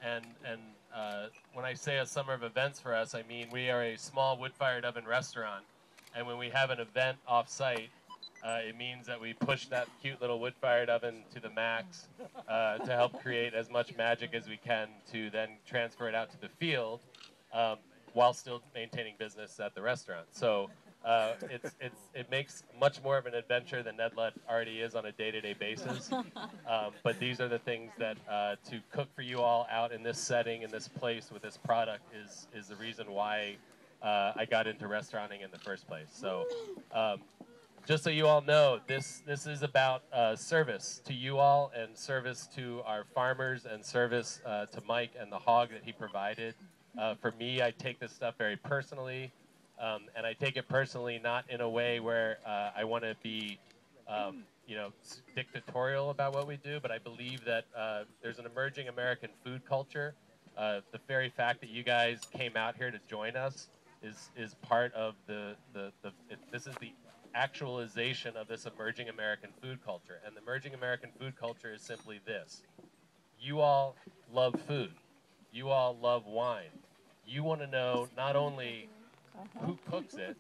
And when I say a summer of events for us, I mean we are a small wood-fired oven restaurant. And when we have an event off-site, it means that we push that cute little wood-fired oven to the max to help create as much magic as we can to then transfer it out to the field um, while still maintaining business at the restaurant. So it makes much more of an adventure than Ned Ludd already is on a day-to-day basis. But these are the things that to cook for you all out in this setting, in this place, with this product is the reason why I got into restauranting in the first place. So just so you all know, this is about service to you all and service to our farmers and service to Mike and the hog that he provided. For me, I take this stuff very personally, and I take it personally not in a way where I want to be, you know, dictatorial about what we do, but I believe that there's an emerging American food culture. The very fact that you guys came out here to join us is part of this is the actualization of this emerging American food culture. And the emerging American food culture is simply this. You all love food. You all love wine. You want to know not only who cooks it,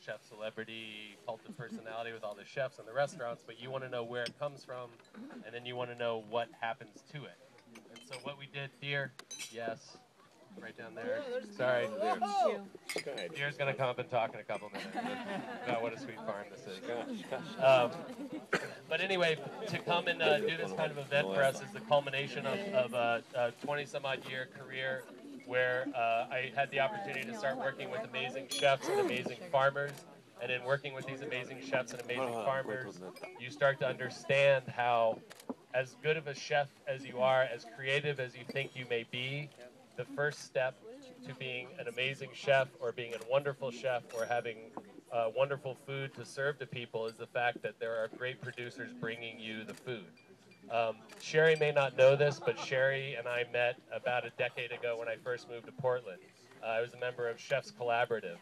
chef celebrity, cult of personality with all the chefs and the restaurants, but you want to know where it comes from, and then you want to know what happens to it. And so what we did, deer, yes, right down there. Sorry. Deer's going to come up and talk in a couple minutes about what a sweet farm this is. But anyway, to come and do this kind of event for us is the culmination of a 20-some-odd year career where I had the opportunity to start working with amazing chefs and amazing farmers. And in working with these amazing chefs and amazing farmers, you start to understand how, as good of a chef as you are, as creative as you think you may be, the first step to being an amazing chef or being a wonderful chef or having wonderful food to serve to people is the fact that there are great producers bringing you the food. Sherry may not know this, but Sherry and I met about a decade ago when I first moved to Portland. I was a member of Chefs Collaborative,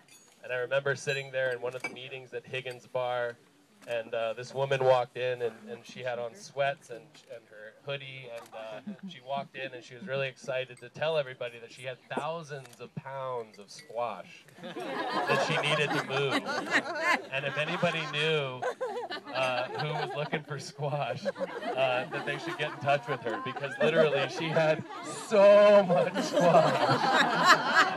and I remember sitting there in one of the meetings at Higgins Bar, and this woman walked in, and she had on sweats and her hoodie, and she walked in, and she was really excited to tell everybody that she had thousands of pounds of squash that she needed to move. And if anybody knew who was looking for squash, that they should get in touch with her, because literally she had so much squash.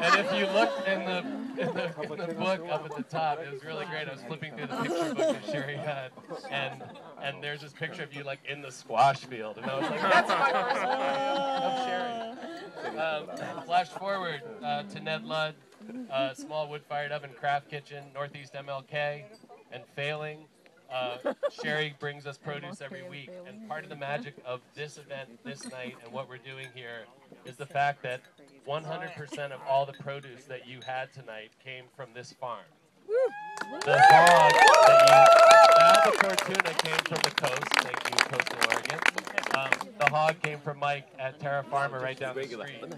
And if you look in the book up at the top, it was really great. I was flipping through the picture book that Sherry had, and there's this picture of you like in the squash field, and I was like, that's my first one of Sherry. Flash forward to Ned Ludd, small wood-fired oven craft kitchen, Northeast MLK, and failing. Sherry brings us produce every week, and part of the magic of this event, this night, and what we're doing here is the fact that 100% of all the produce that you had tonight came from this farm. The hog that the albacore tuna came from the coast. Thank you, Coastal Oregon. The hog came from Mike at Terra Farma right down the street. And it was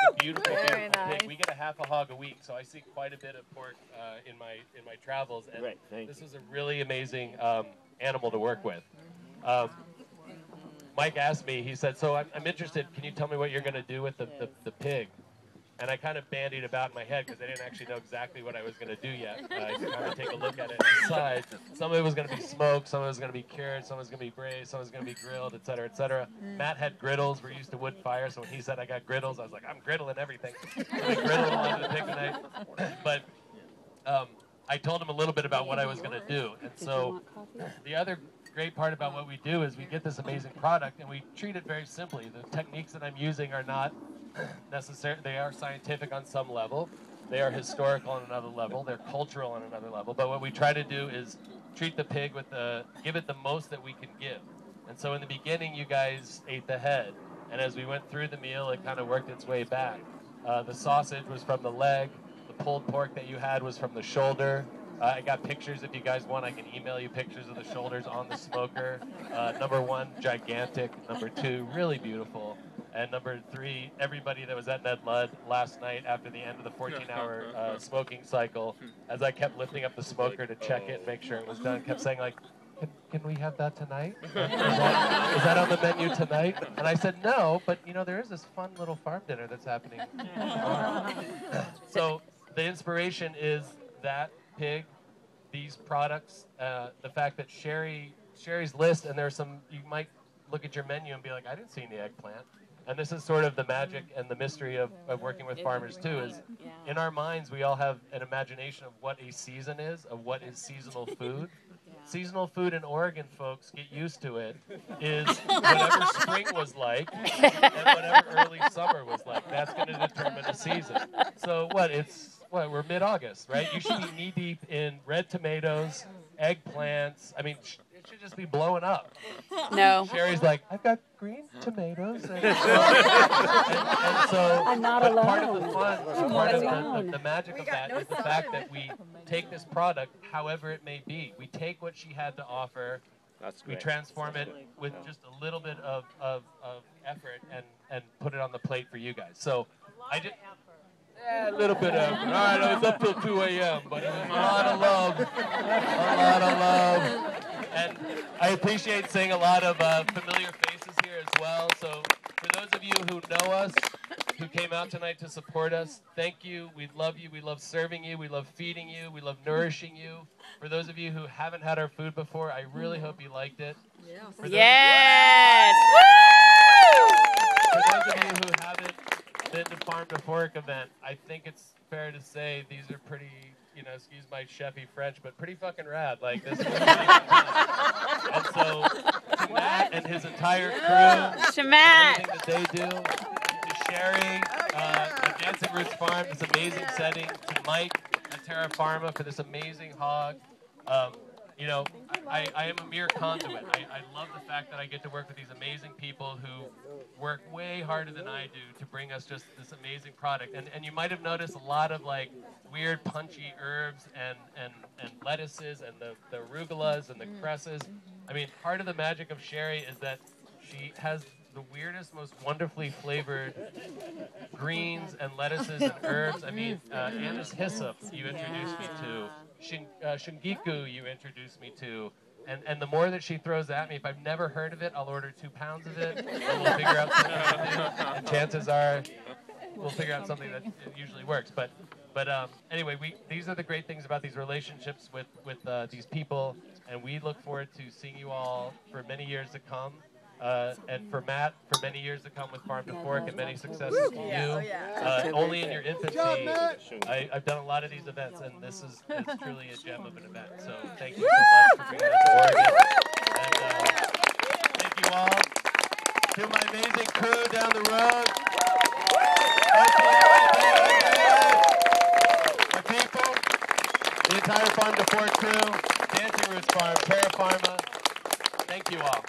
a beautiful, beautiful pig. We get a half a hog a week, so I see quite a bit of pork in my travels. And this was a really amazing animal to work with. Mike asked me, he said, so I'm interested, can you tell me what you're going to do with the pig? And I kind of bandied about in my head because I didn't actually know exactly what I was going to do yet. I could kind of take a look at it and decide. Some of it was going to be smoked, some of it was going to be cured, some of it was going to be braised, some of it was going to be grilled, et cetera, et cetera. Matt had griddles. We're used to wood fire, so when he said I got griddles, I was like, I'm griddling everything. So we griddled on the pig tonight. But I told him a little bit about what I was going to do. And so the other great part about what we do is we get this amazing product and we treat it very simply. The techniques that I'm using are not necessary. They are scientific on some level. They are historical on another level. They're cultural on another level. But what we try to do is treat the pig with give it the most that we can give. And so in the beginning, you guys ate the head. And as we went through the meal, it kind of worked its way back. The sausage was from the leg. The pulled pork that you had was from the shoulder. I got pictures if you guys want. I can email you pictures of the shoulders on the smoker. Number one, gigantic. Number two, really beautiful. And number three, everybody that was at Ned Ludd last night after the end of the 14-hour smoking cycle, as I kept lifting up the smoker to check it and make sure it was done, kept saying like, can can we have that tonight? Is that on the menu tonight? And I said, no, but you know, there is this fun little farm dinner that's happening. So the inspiration is that pig, these products, the fact that Sherry's list, and there's some, you might look at your menu and be like, I didn't see any eggplant. And this is sort of the magic and the mystery of working with farmers too, is in our minds we all have an imagination of what a season is, of what is seasonal food. Seasonal food in Oregon, folks, get used to it, is whatever spring was like and whatever early summer was like. That's going to determine a season. So we're mid-August, right? You should be knee-deep in red tomatoes, eggplants. I mean, it should just be blowing up. No. Sherry's like, I've got green tomatoes. And so I'm not alone. part of the fun, part of alone. the magic of that is the fact that we take this product, however it may be. We take what she had to offer, we transform it with just a little bit of effort and put it on the plate for you guys. So I just... Yeah, a little bit of effort. All right, I was up till 2 a.m., but it was a lot of love. A lot of love. And I appreciate seeing a lot of familiar faces here as well. So for those of you who know us, who came out tonight to support us, thank you. We love you. We love serving you. We love feeding you. We love nourishing you. For those of you who haven't had our food before, I really hope you liked it. Yes! For those of you who haven't been to Farm to Fork event, I think it's fair to say these are pretty, you know, excuse my chefy French, but pretty fucking rad. Like this is and so to Matt and his entire crew, everything that they do, to Sherry, at Dancing Roots Farm, this amazing setting, to Mike at Terra Pharma for this amazing hog. You know, I am a mere conduit. I love the fact that I get to work with these amazing people who work way harder than I do to bring us just this amazing product. And you might have noticed a lot of like weird punchy herbs and lettuces and the arugulas and the cresses. I mean, part of the magic of Sherry is that she has the weirdest, most wonderfully flavored greens and lettuces and herbs. I mean, Anise hyssop you introduced me to. Shingiku you introduced me to. And the more that she throws at me, if I've never heard of it, I'll order 2 pounds of it, and we'll figure out something to do. And chances are we'll figure out something that usually works. But anyway, these are the great things about these relationships with these people, and we look forward to seeing you all for many years to come. And for Matt, for many years to come with Farm to Fork, and many successes to you. Only in your infancy, I've done a lot of these events, and this is truly a gem of an event. So thank you so much for bringing us to Oregon. And thank you all. To my amazing crew down the road. My people, the entire Farm to Fork crew, Dancing Roots Farm, Terra Pharma. Thank you all.